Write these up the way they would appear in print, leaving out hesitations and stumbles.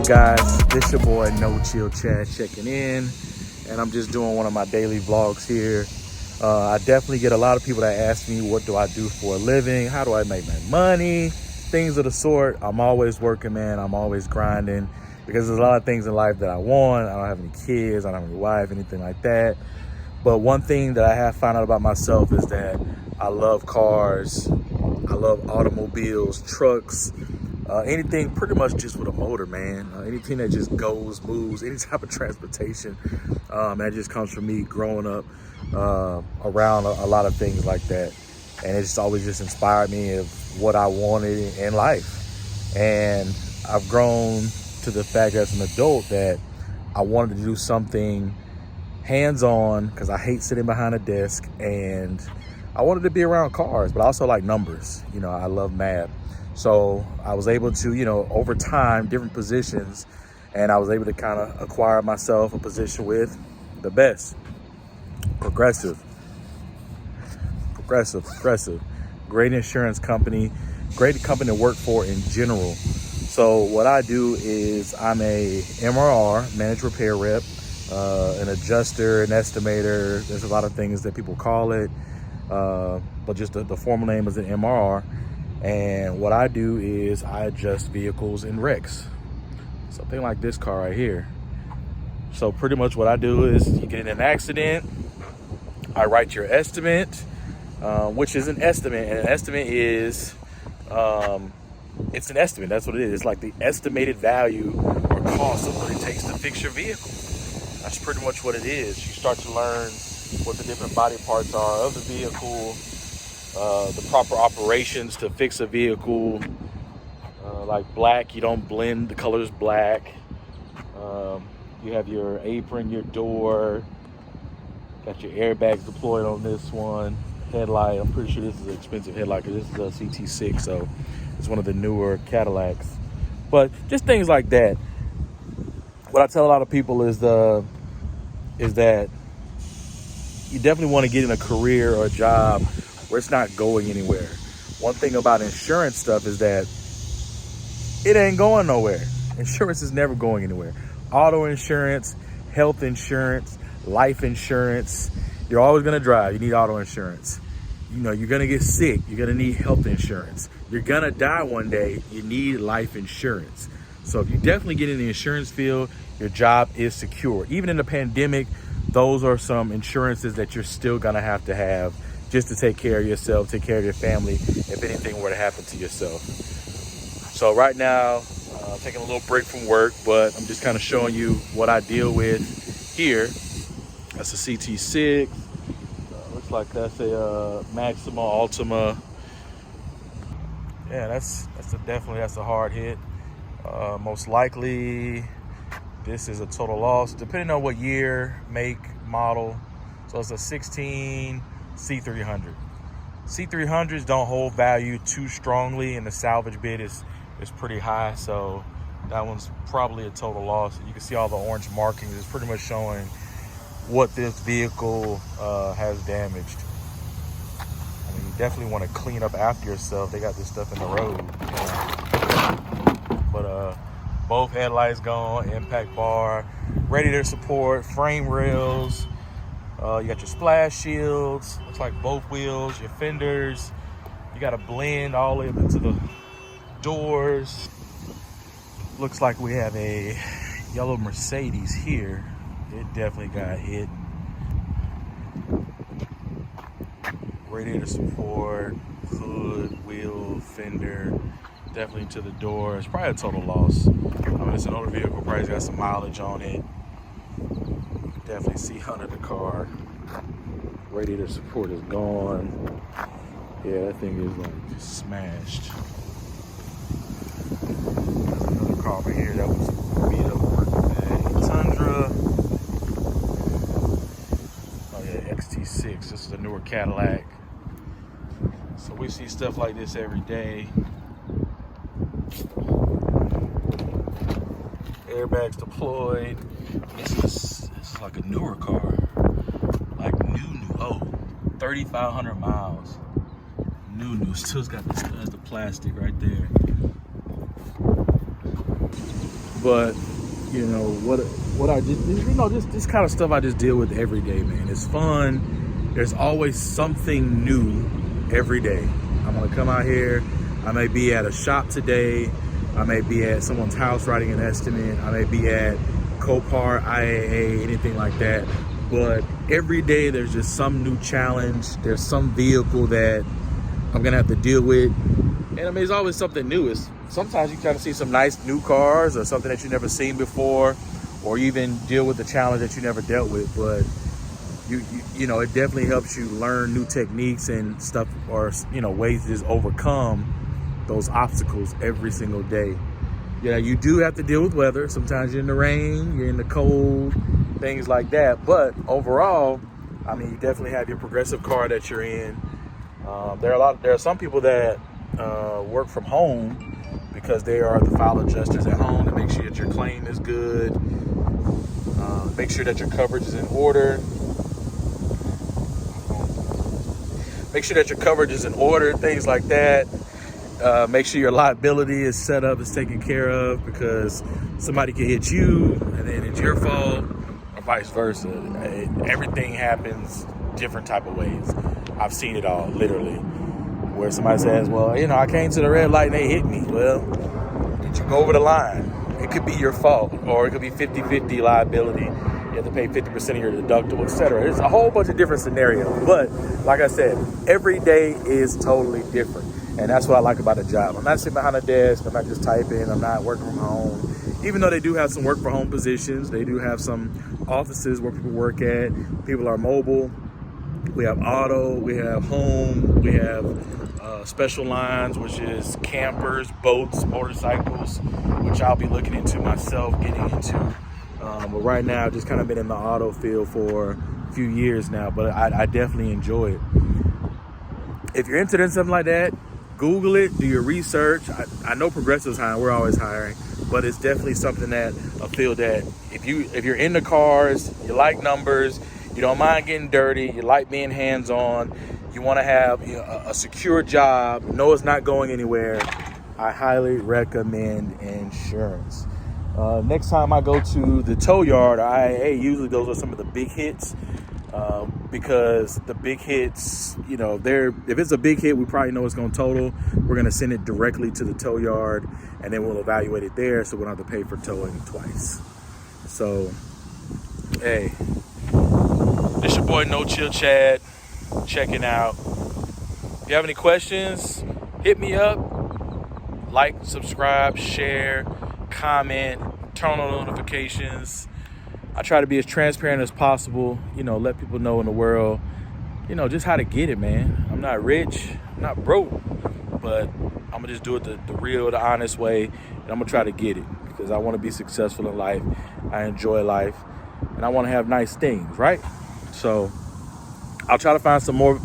guys? This your boy No Chill Chad checking in, and I'm just doing one of my daily vlogs here. I definitely get a lot of people that ask me, what do I do for a living? How do I make my money? Things of the sort. I'm always working, man. I'm always grinding because there's a lot of things in life that I want. I don't have any kids. I don't have any wife, anything like that. But one thing that I have found out about myself is that I love cars. I love automobiles, trucks, anything pretty much just with a motor, man. Anything that just goes, moves, any type of transportation. That just comes from me growing up around a lot of things like that. And it just always just inspired me of what I wanted in life. And I've grown to the fact as an adult that I wanted to do something hands-on because I hate sitting behind a desk, and I wanted to be around cars, but I also like numbers. You know, I love math. So I was able to, over time, different positions, and I was able to kind of acquire myself a position with the best. Progressive. Great insurance company, great company to work for in general. So what I do is I'm a MRR, managed repair rep, an adjuster, an estimator. There's a lot of things that people call it, but just the formal name is an MRR. And what I do is I adjust vehicles in wrecks. Something like this car right here. So pretty much what I do is you get in an accident, I write your estimate, which is an estimate. And an estimate is, it's an estimate. That's what it is. It's like the estimated value or cost of what it takes to fix your vehicle. That's pretty much what it is. You start to learn what the different body parts are of the vehicle, the proper operations to fix a vehicle. Like black, you don't blend the colors black. You have your apron, your door, got your airbags deployed on this one. Headlight, I'm pretty sure this is an expensive headlight because this is a CT6, so it's one of the newer Cadillacs. But just things like that. What I tell a lot of people is that you definitely want to get in a career or a job where it's not going anywhere. One thing about insurance stuff is that it ain't going nowhere. Insurance is never going anywhere. Auto insurance, health insurance, life insurance. You're always going to drive. You need auto insurance. You're going to get sick. You're going to need health insurance. You're going to die one day. You need life insurance. So if you definitely get in the insurance field, your job is secure. Even in the pandemic, those are some insurances that you're still going to have just to take care of yourself, take care of your family, if anything were to happen to yourself. So right now, I'm taking a little break from work, but I'm just kind of showing you what I deal with here. That's a CT6. Looks like that's a Maxima, Ultima. Yeah, that's a hard hit. Most likely, this is a total loss, depending on what year, make, model. So it's a 16 C300. C300s don't hold value too strongly, and the salvage bid is pretty high. So that one's probably a total loss. You can see all the orange markings. It's pretty much showing what this vehicle has damaged. I mean, you definitely want to clean up after yourself. They got this stuff in the road. But both headlights gone, impact bar, radiator support, frame rails. You got your splash shields. Looks like both wheels, your fenders. You got a blend all the way up into the doors. Looks like we have a yellow Mercedes here. It definitely got hit. Radiator support, hood, wheel, fender, definitely to the door. It's probably a total loss. I mean, it's an older vehicle, probably got some mileage on it. You can definitely see under the car. Radiator support is gone. Yeah, that thing is like just smashed. There's another car over here that was beat up working. Tundra. Oh yeah, XT6. This is a newer Cadillac. So we see stuff like this every day. Airbags deployed. This is like a newer car. Like new. Oh, 3,500 miles. New. Still's got the plastic right there. But you know what I just, you know, just this kind of stuff I just deal with every day, man. It's fun. There's always something new every day. I'm gonna come out here. I may be at a shop today. I may be at someone's house writing an estimate. I may be at Copart, IAA, anything like that. But every day there's just some new challenge. There's some vehicle that I'm gonna have to deal with. And I mean, it's always something new. Sometimes you kind of see some nice new cars or something that you've never seen before, or even deal with a challenge that you never dealt with. But you know, it definitely helps you learn new techniques and stuff, or, you know, ways to just overcome those obstacles every single day. Yeah, you do have to deal with weather. Sometimes you're in the rain, you're in the cold, things like that. But overall, I mean, you definitely have your progressive car that you're in. There are some people that work from home because they are the file adjusters at home to make sure that your claim is good, make sure that your coverage is in order. Make sure that your coverage is in order, things like that. Make sure your liability is set up, is taken care of, because somebody can hit you and then it's your fault, or vice versa. Everything happens different type of ways. I've seen it all, literally, where somebody says, well, you know, I came to the red light and they hit me. Well, did you go over the line? It could be your fault, or it could be 50-50 liability. You have to pay 50% of your deductible, etc. There's a whole bunch of different scenarios. But like I said, every day is totally different. And that's what I like about the job. I'm not sitting behind a desk. I'm not just typing. I'm not working from home. Even though they do have some work from home positions, they do have some offices where people work at. People are mobile. We have auto, we have home, we have special lines, which is campers, boats, motorcycles, which I'll be looking into myself, getting into. But right now, I've just kind of been in the auto field for a few years now, but I definitely enjoy it. If you're interested in something like that, Google it, do your research. I know Progressive's hiring, we're always hiring, but it's definitely something that I feel that if you're into cars, you like numbers, you don't mind getting dirty, you like being hands-on, you want to have, you know, a secure job, know it's not going anywhere, I highly recommend insurance. Next time I go to the tow yard or IAA, usually those are some of the big hits, because the big hits, you know, if it's a big hit, we probably know it's going to total. We're going to send it directly to the tow yard, and then we'll evaluate it there, so we don't have to pay for towing twice. So, hey, this your boy No Chill Chad, checking out. If you have any questions, hit me up. Like, subscribe, share, comment, turn on notifications. I try to be as transparent as possible, you know, let people know in the world, you know, just how to get it, man. I'm not rich, I'm not broke, but I'm gonna just do it the real, the honest way, and I'm gonna try to get it, because I want to be successful in life. I enjoy life, and I want to have nice things, right? So I'll try to find some more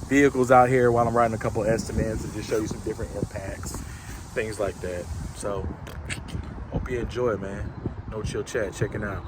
vehicles out here while I'm writing a couple estimates, and just show you some different impacts, things like that. So hope you enjoy it, man. No Chill Chat, checking out.